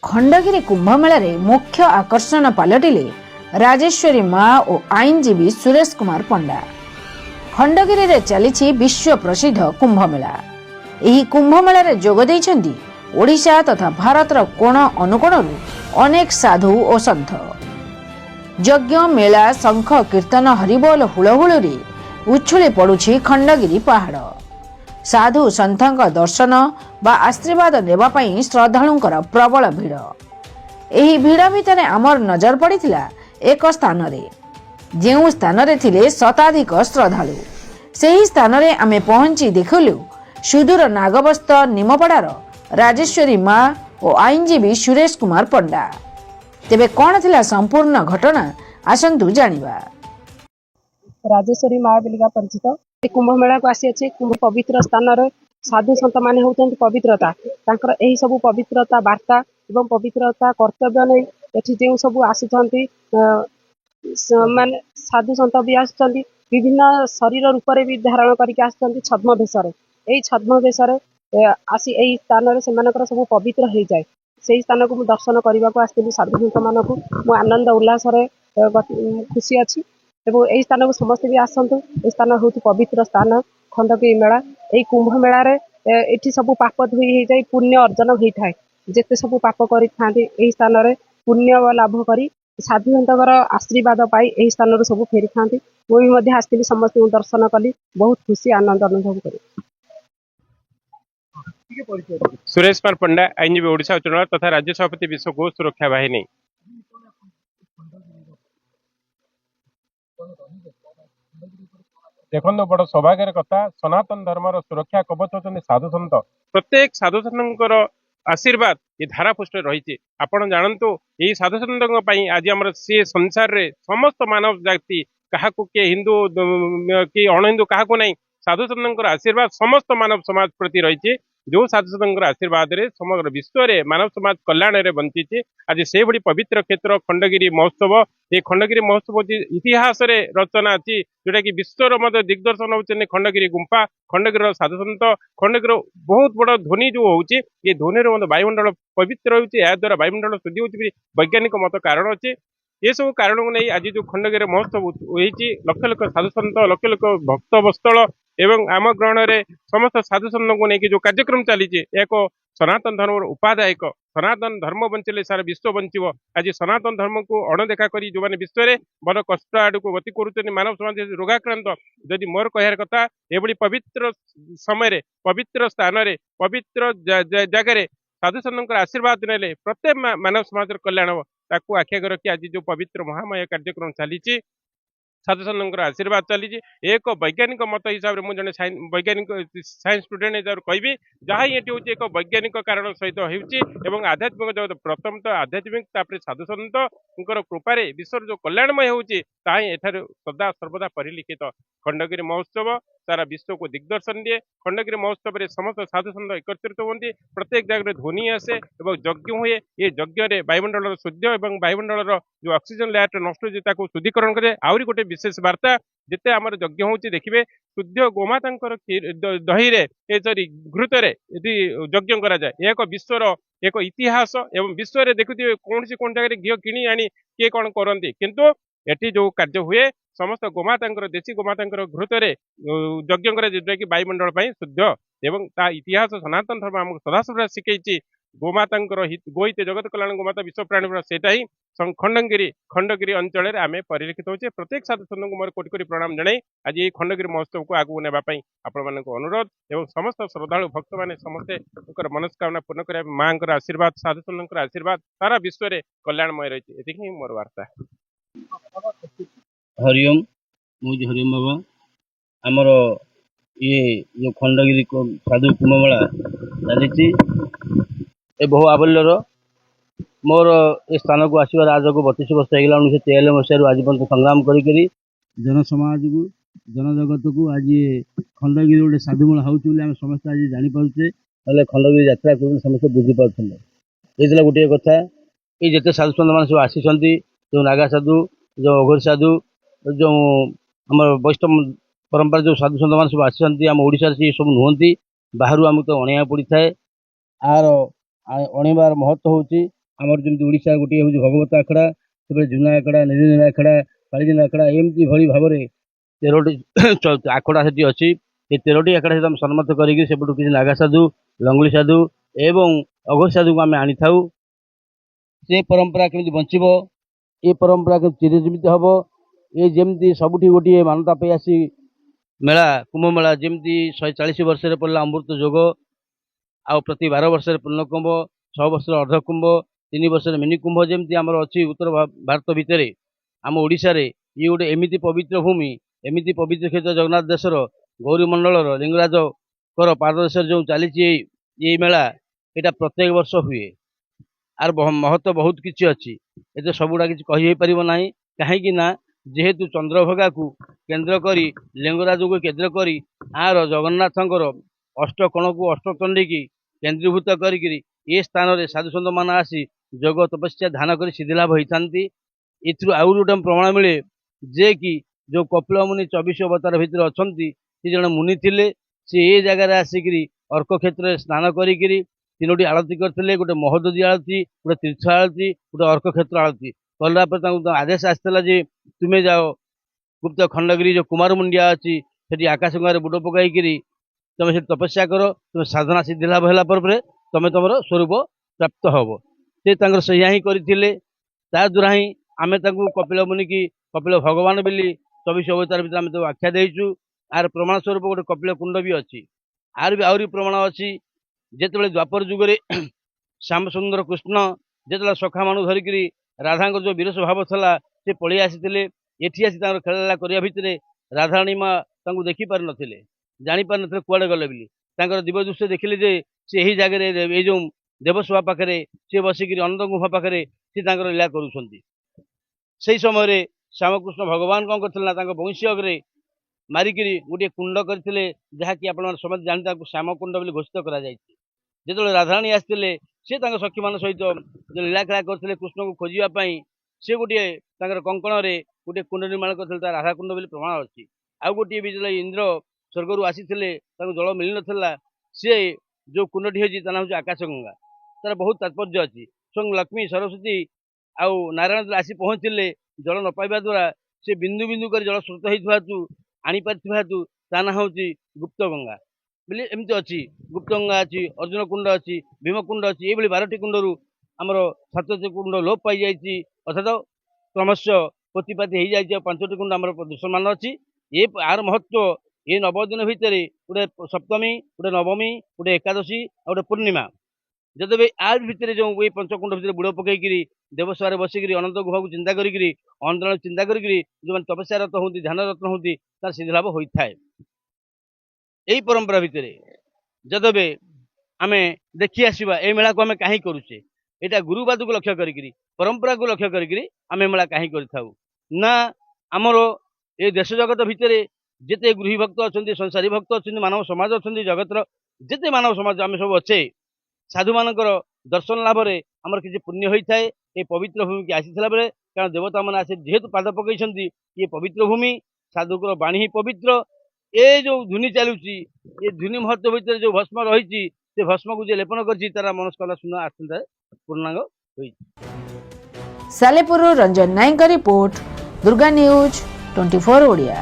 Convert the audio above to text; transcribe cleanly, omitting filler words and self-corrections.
खंडगिरी कुंभमेला रे मुख्य आकर्षण पलटिले राजेश्वरी माँ और आईनजीवी सुरेश कुमार पंडा। खंडगिरी रे चली विश्व प्रसिद्ध कुंभमेला। यही कुंभमेला रे जोग देइछन्ती ओडिशा तथा भारतर कोण अनुकोणरू अनेक साधु और संत। यज्ञ मेला शंख कीर्तन हरिबोल हुलहुलुरी उछुली पड़ुछि खंडगिरी पहाड़। साधु संतଙ୍କ दर्शन बा आशीर्वाद नेबा पई श्रद्धालुंकर प्रबल भिड़। एही भिड़ भितर आमर नजर पड़िथिला एक स्थान रे, जेउ स्थान रे थिले शताधिक श्रद्धालु। सेही स्थान रे आमे पहुंची देखलु सुदूर नागबस्त निमपड़ार राजेश्वरी माँ और आईनजीवी सुरेश कुमार पंडा। तेबे कौन थिला संपूर्ण घटना आसंतु जानिबा। राजेश्वरी माँ बेलिका परिचित कुंभ मेला को आसी अच्छे। कुंभ पवित्र स्थान रे साधु संत माने होउछन्ति पवित्रता। तांकर एही सब पवित्रता वार्ता एवं पवित्रता कर्तव्य नै एठी जेउ सब आसीछन्ति माने साधु संत भी आसीछन्ति। विभिन्न शरीर रूप रे भी धारण करिक आसीछन्ति छद्म भेषरे। एही छद्म भेषरे आसी एही स्थान रे सेमानकर सब पवित्र हेइ जाय। सेही स्थान को दर्शन करबा को आस्थिलु साधु संत मानकु मो आनंद उल्लास रे खुशी अछि। एवं यही स्थान को समस्त भी आसतु। यह स्थान हूँ पवित्र स्थान खंडगिरी मेला। यही कुंभ मेला ये सब पाप धोई हो जाए पुण्य अर्जन होता है। जिते सब पाप करी स्थान में पुण्य लाभ करी साधु सन्तकर आशीर्वाद पाई यही स्थान सब फेरी था। मुझे आसती समस्त दर्शन कली बहुत खुशी आनंद अनुभव करी। सुरेश कुमार पंडा आईनजीवी ओडिशा उच्च न्यायालय तथा राज्य सभापति विश्व गो सुरक्षा बाहिनी। देखो बड़ सौभाग्यर कथा सनातन धर्मर सुरक्षा कवच होचନ୍ତି साधु संत। प्रत्येक साधु संतर आशीर्वाद ये धारापुष्ट रही। आपण जानतु यही साधु संतों आज आम सी संसार रे समस्त मानव जाति क्या किए हिंदू कि अणहिंदू क्या नहीं साधु संतर आशीर्वाद समस्त मानव समाज प्रति रही। जो साधु संतर आशीर्वाद रे समग्र विश्व रे मानव समाज कल्याण रे बंची। आज से भली पवित्र क्षेत्र खंडगिरी महोत्सव। ये खंडगिरी महोत्सव इतिहास रे रचना अच्छी जोटा कि विश्वर मध्य दिग्दर्शन होती खंडगिरी गुंफा खंडगिरी साधु संत खंडगिरी बहुत बड़ ध्वनि जो होची ये ध्वनि वायुमंडल पवित्र होती। या द्वारा वायुमंडल शुद्धि होती वैज्ञानिक मत कारण अच्छे। ये सब कारण को नहीं आज जो खंडगिरी महोत्सव होती लक्ष लक्ष साधु संत लक्ष लक्ष भक्त बस्तल एवं आम ग्रहण में समस्त साधु संत को लेकिन जो कार्यक्रम चली एक सनातन धर्म उपादायक सनातन धर्म बंचले सारा विश्व बंचव। आज सनातन धर्म को अणदेखा करी जो मैंने विश्व में बड़ कष्ट आड़ को गति कर मानव समाज रोगाक्रांत जदि मोर कहार कथा एभली पवित्र समय पवित्र स्थान पवित्र जगह साधु संत आशीर्वाद नेले प्रत्येक मानव समाज कल्याण हम ताकू आख्या रखी आज जो पवित्र महामय कार्यक्रम चली साधु संतर आशीर्वाद चली। एक वैज्ञानिक मत हिसाब से मुझे वैज्ञानिक साइंस स्टूडेंट हिसाब से कहि जहाँ ये हूँ एक वैज्ञानिक कारण सहित हो आध्यात्मिक जगत प्रथम तो आध्यात्मिक साधु संत कृपारे विश्व जो कल्याणमय होती सदा सर्वदा परिलिखित। खंडगिरी महोत्सव सारा विश्व को दिग्दर्शन दिए। खंडगिरी महोत्सव में समस्त साधु संत एकत्रित होती प्रत्येक जगह ध्वनि आसे और यज्ञ हुए। ये यज्ञ वायुमंडल शुद्ध और वायुमंडल जो ऑक्सीजन लेयर नष्ट हो शुद्धिकरण करे। आहरी गोटे विशेष वार्ता जिते आम यज्ञ होती देखिए शुद्ध गोमाता दही सरी घृत यज्ञ करा जाए। एक विश्वर एक इतिहास एवं विश्व में देखुए कौन सी कौन जगह घी किणी आनी किए कौन करती किंतु एटी जो कार्य हुए समस्त गोमाता देशी गोमाता घृत यज्ञ करा जोटा कि वायुमंडल शुद्ध एवं ता इतिहास सनातन धर्म आमको सदासदा शिखई गोमाता गोहित जगत कल्याण गोमाता विश्व प्राणी सेटा ही खंडगिरी अंचल आम परिलक्षित होचे। प्रत्येक साधु संत को मोर कोटि कोटि प्रणाम जनाई आज ये खंडगिरी महोत्सव को आगू नेबाई आपण अनुरोध एवं समस्त श्रद्धालु भक्त मैंने समस्ते मनस्कामना पूर्ण कर माँ आशीर्वाद साधु संत आशीर्वाद सारा विश्व में कल्याणमय रही ये मोर वार्ता। हरिओम मुझे हरिओम बाबा आमर ये जो खंडगिरी साधु कुंभमेला चली बहु आबल्यर मोर ए स्थान को आसबार आज को 32 वर्ष हो गला। 1993 मसीह आज पर्यटन संग्राम करी जन समाज को जनजगत को आज खंडगिरी गोटे साधुमेला होमें समस्त आज जापारे ना खंडगिरी यात्रा कर समस्त बुझीपारे। ये गोटे कथा ये जिते साधु सन्त मान सब आसी जो नागा साधु जो अघोरी साधु जो आम वैष्णव परंपरा जो साधु सन्त मान सब आसी आम ओडिशा से सब नुहति बाहर आमको तो अणिया पड़ी थाए। आर अणिबार महत्व होची ଆମର ଯେମିତି ଓଡ଼ିଶା ଗୋଟିଏ ହେଉଛି ଭଗବତ ଆଖଡ଼ା, ସେପଟେ ଜୁନା ଆଖଡ଼ା, ନିରଞ୍ଜନ ଆଖଡ଼ା, କାଳିଜାନ ଆଖଡ଼ା, ଏମିତି ଭଳି ଭାବରେ 13ଟି ଆଖଡ଼ା ସେଠି ଅଛି। ଏ 13ଟି ଆଖଡ଼ା ସହିତ ଆମେ ସମ୍ମତ କରିକି ସେପଟୁ କିଛି ନାଗା ସାଧୁ, ଲଙ୍ଗୁଳି ସାଧୁ ଏବଂ ଅଘୋଷ ସାଧୁକୁ ଆମେ ଆଣିଥାଉ। ସେ ପରମ୍ପରା କେମିତି ବଞ୍ଚିବ, ଏ ପରମ୍ପରା କେମିତି ଚିରଜୀବିତ ହେବ, ଏ ଯେମିତି ସବୁଠି ଗୋଟିଏ ମାନ୍ୟତା ପାଇ ଆସି ମେଳା କୁମ୍ଭ ମେଳା ଯେମିତି 140 ବର୍ଷରେ ପଡ଼ିଲା ଅମୃତ ଯୋଗ, ଆଉ ପ୍ରତି 12 ବର୍ଷରେ ପୂର୍ଣ୍ଣ କୁମ୍ଭ, 6 ବର୍ଷରେ ଅର୍ଦ୍ଧ କୁମ୍ଭ, 3 ବର୍ଷରେ ମିନି କୁମ୍ଭ ଯେମିତି ଆମର ଅଛି ଉତ୍ତର ଭାରତ ଭିତରେ, ଆମ ଓଡ଼ିଶାରେ ଇଏ ଗୋଟେ ଏମିତି ପବିତ୍ର ଭୂମି, ଏମିତି ପବିତ୍ର କ୍ଷେତ୍ର ଜଗନ୍ନାଥ ଦେଶର ଗୌରୀ ମଣ୍ଡଳର ଲିଙ୍ଗରାଜଙ୍କର ପାଦଦେଶରେ ଯେଉଁ ଚାଲିଛି ଏଇ ମେଳା, ଏଇଟା ପ୍ରତ୍ୟେକ ବର୍ଷ ହୁଏ। ଆର ମହତ୍ଵ ବହୁତ କିଛି ଅଛି, ଏତେ ସବୁଗୁଡ଼ା କିଛି କହି ହେଇପାରିବ ନାହିଁ। କାହିଁକି ନା ଯେହେତୁ ଚନ୍ଦ୍ରଭାଗାକୁ କେନ୍ଦ୍ର କରି, ଲିଙ୍ଗରାଜକୁ କେନ୍ଦ୍ର କରି, ଆର ଜଗନ୍ନାଥଙ୍କର ଅଷ୍ଟକୋଣକୁ ଅଷ୍ଟଚଣ୍ଡୀକି କେନ୍ଦ୍ରୀଭୂତ କରିକିରି ଏ ସ୍ଥାନରେ ସାଧୁସନ୍ଥ ମାନେ ଆସି ଯୋଗ ତପସ୍ୟା ଧ୍ୟାନ କରି ସିଦ୍ଧିଲାଭ ହୋଇଥାନ୍ତି। ଏଥିରୁ ଆହୁରି ଗୋଟେ ପ୍ରମାଣ ମିଳେ ଯେ କି ଯେଉଁ କପିଳ ମୁନି 24 ଅବତାର ଭିତରେ ଅଛନ୍ତି, ସେ ଜଣେ ମୁନି ଥିଲେ। ସେ ଏ ଜାଗାରେ ଆସିକିରି ଅର୍କ କ୍ଷେତ୍ରରେ ସ୍ନାନ କରିକିରି 3ଟି ଆଳତୀ କରିଥିଲେ, ଗୋଟେ ମହୋଦଧି ଆଳତୀ, ଗୋଟେ ତୀର୍ଥ ଆଳତୀ, ଗୋଟେ ଅର୍କ କ୍ଷେତ୍ର ଆଳତୀ କଲା ପରେ ତାଙ୍କୁ ଆଦେଶ ଆସିଥିଲା ଯେ ତୁମେ ଯାଅ ଗୁପ୍ତ ଖଣ୍ଡଗିରି ଯେଉଁ କୁମାର ମୁଣ୍ଡିଆ ଅଛି ସେଠି ଆକାଶ ଗଙ୍ଗାରେ ବୁଡ଼ ପକାଇକିରି ତମେ ସେଠି ତପସ୍ୟା କର, ତୁମେ ସାଧନା ସିଦ୍ଧି ଲାଭ ହେଲା ପରେ ତମେ ତମର ସ୍ୱରୂପ ପ୍ରାପ୍ତ ହବ। ସେ ତାଙ୍କର ସେଇଆ ହିଁ କରିଥିଲେ। ତା ଦ୍ୱାରା ହିଁ ଆମେ ତାଙ୍କୁ କପିଳ ମୁନିକି କପିଳ ଭଗବାନ ବୋଲି 24 ଅବତାର ଭିତରେ ଆମେ ତାକୁ ଆଖ୍ୟା ଦେଇଛୁ। ଆର ପ୍ରମାଣ ସ୍ୱରୂପ ଗୋଟେ କପିଳ କୁଣ୍ଡ ବି ଅଛି। ଆର ବି ଆହୁରି ପ୍ରମାଣ ଅଛି, ଯେତେବେଳେ ଦ୍ୱାପର ଯୁଗରେ ଶ୍ୟାମସୁନ୍ଦର କୃଷ୍ଣ ଯେତେବେଳେ ସଖାମାନଙ୍କୁ ଧରିକିରି ରାଧାଙ୍କର ଯେଉଁ ବିରସ ଭାବ ଥିଲା ସେ ପଳେଇ ଆସିଥିଲେ, ଏଠି ଆସି ତାଙ୍କର ଖେଳା କରିବା ଭିତରେ ରାଧାରାଣୀ ମା ତାଙ୍କୁ ଦେଖିପାରିନଥିଲେ, ଜାଣିପାରିନଥିଲେ କୁଆଡ଼େ ଗଲେ ବୋଲି। ତାଙ୍କର ଦିବ୍ୟ ଦୃଶ୍ୟ ଦେଖିଲେ ଯେ ସେ ଏହି ଜାଗାରେ ଏଇ ଯେଉଁ ଦେବସଭା ପାଖରେ ସେ ବସିକିରି ଅନନ୍ତ ଗୁମ୍ଫା ପାଖରେ ସେ ତାଙ୍କର ଲୀଳା କରୁଛନ୍ତି। ସେଇ ସମୟରେ ଶ୍ୟାମକୃଷ୍ଣ ଭଗବାନ କ'ଣ କରିଥିଲେ ନା ତାଙ୍କ ବଂଶୀ ଅଗ୍ରେ ମାରିକିରି ଗୋଟିଏ କୁଣ୍ଡ କରିଥିଲେ, ଯାହାକି ଆପଣମାନେ ସମସ୍ତେ ଜାଣି ତାକୁ ଶ୍ୟାମକୁଣ୍ଡ ବୋଲି ଘୋଷିତ କରାଯାଇଛି। ଯେତେବେଳେ ରାଧାରାଣୀ ଆସିଥିଲେ ସେ ତାଙ୍କ ସଖୀମାନଙ୍କ ସହିତ ଯେଉଁ ଲୀଳାଖେଳା କରିଥିଲେ କୃଷ୍ଣଙ୍କୁ ଖୋଜିବା ପାଇଁ, ସେ ଗୋଟିଏ ତାଙ୍କର କଙ୍କଣରେ ଗୋଟିଏ କୁଣ୍ଡ ନିର୍ମାଣ କରିଥିଲେ, ତା ରାଧାକୁଣ୍ଡ ବୋଲି ପ୍ରମାଣ ଅଛି। ଆଉ ଗୋଟିଏ ବି ଯେତେବେଳେ ଇନ୍ଦ୍ର ସ୍ୱର୍ଗରୁ ଆସିଥିଲେ ତାଙ୍କୁ ଜଳ ମିଳିନଥିଲା, ସେ ଯେଉଁ କୁଣ୍ଡଟି ହେଇଛି ତା ନାଁ ହେଉଛି ଆକାଶଗଙ୍ଗା। ତାର ବହୁତ ତାତ୍ପର୍ଯ୍ୟ ଅଛି। ସ୍ୱୟଂ ଲକ୍ଷ୍ମୀ ସରସ୍ୱତୀ ଆଉ ନାରାୟଣ ଯେତେବେଳେ ଆସି ପହଞ୍ଚିଲେ ଜଳ ନ ପାଇବା ଦ୍ୱାରା ସେ ବିନ୍ଦୁ ବିନ୍ଦୁ କରି ଜଳ ସ୍ରୋତ ହେଇଥିବା ହେତୁ ଆଣିପାରିଥିବା ହେତୁ ତା ନାଁ ହେଉଛି ଗୁପ୍ତଗଙ୍ଗା ବୋଲି ଏମିତି ଅଛି। ଗୁପ୍ତଗଙ୍ଗା ଅଛି, ଅର୍ଜୁନ କୁଣ୍ଡ ଅଛି, ଭୀମକୁଣ୍ଡ ଅଛି, ଏଇଭଳି 12ଟି କୁଣ୍ଡରୁ ଆମର 7ଟି କୁଣ୍ଡ ଲୋପ ପାଇଯାଇଛି, ଅର୍ଥାତ୍ କ୍ରମଶଃ ପୋତିପାତି ହେଇଯାଇଛି। ଆଉ 5ଟି କୁଣ୍ଡ ଆମର ଦୃଶ୍ୟମାନ ଅଛି। ଆର ମହତ୍ଵ ଏ 9 ଦିନ ଭିତରେ ଗୋଟେ ସପ୍ତମୀ, ଗୋଟେ ନବମୀ, ଗୋଟେ ଏକାଦଶୀ ଆଉ ଗୋଟେ ପୂର୍ଣ୍ଣିମା। ଯଦି ଆ ଭିତରେ ଯେଉଁ ଏଇ ପଞ୍ଚକୁଣ୍ଡ ଭିତରେ ବୁଡ଼ ପକେଇକିରି ଦେବସଭାରେ ବସିକିରି ଅନନ୍ତ ଗୁହାକୁ ଚିନ୍ତା କରିକିରି ଅନ୍ତର ଚିନ୍ତା କରିକିରି ଯେଉଁମାନେ ତପସ୍ୟାରତ ହୁଅନ୍ତି, ଧ୍ୟାନରତ ହୁଅନ୍ତି, ତାର ସିଦ୍ଧି ଲାଭ ହୋଇଥାଏ। ଏହି ପରମ୍ପରା ଭିତରେ ଯଦି ଆମେ ଦେଖି ଆସିବା ଏ ମେଳାକୁ ଆମେ କାହିଁ କରୁଛେ, ଏଇଟା ଗୁରୁବାଦକୁ ଲକ୍ଷ୍ୟ କରିକିରି, ପରମ୍ପରାକୁ ଲକ୍ଷ୍ୟ କରିକିରି ଆମେ ମେଳା କାହିଁ କରିଥାଉ ନା ଆମର ଏ ଦେଶ ଜଗତ ଭିତରେ ଯେତେ ଗୃହୀ ଭକ୍ତ ଅଛନ୍ତି, ସଂସାରୀ ଭକ୍ତ ଅଛନ୍ତି, ମାନବ ସମାଜ ଅଛନ୍ତି, ଜଗତର ଯେତେ ମାନବ ସମାଜ ଆମେ ସବୁ ଅଛେ, ସାଧୁମାନଙ୍କର ଦର୍ଶନ ଲାଭରେ ଆମର କିଛି ପୁଣ୍ୟ ହୋଇଥାଏ। ଏ ପବିତ୍ର ଭୂମିକି ଆସିଥିଲା ବେଳେ, କାରଣ ଦେବତାମାନେ ଆସି ଯେହେତୁ ପାଦ ପକାଇଛନ୍ତି ଏ ପବିତ୍ର ଭୂମି, ସାଧୁଙ୍କର ବାଣୀ ହିଁ ପବିତ୍ର। ଏ ଯେଉଁ ଧୂନି ଚାଲୁଛି, ଏ ଧୂନି ମହତ୍ଵ ଭିତରେ ଯେଉଁ ଭସ୍ମ ରହିଛି, ସେ ଭସ୍ମକୁ ଯିଏ ଲେପନ କରିଛି ତାର ମନସ୍କାମନା ଶୂନ୍ୟ ଆଶ୍ଚିନ୍ତା ପୂର୍ଣ୍ଣାଙ୍ଗ ହୋଇଛି। ସାଲେପୁରରୁ ରଞ୍ଜନ ନାୟକଙ୍କ ରିପୋର୍ଟ, ଦୁର୍ଗା ନ୍ୟୁଜ୍ 24 ଓଡ଼ିଆ।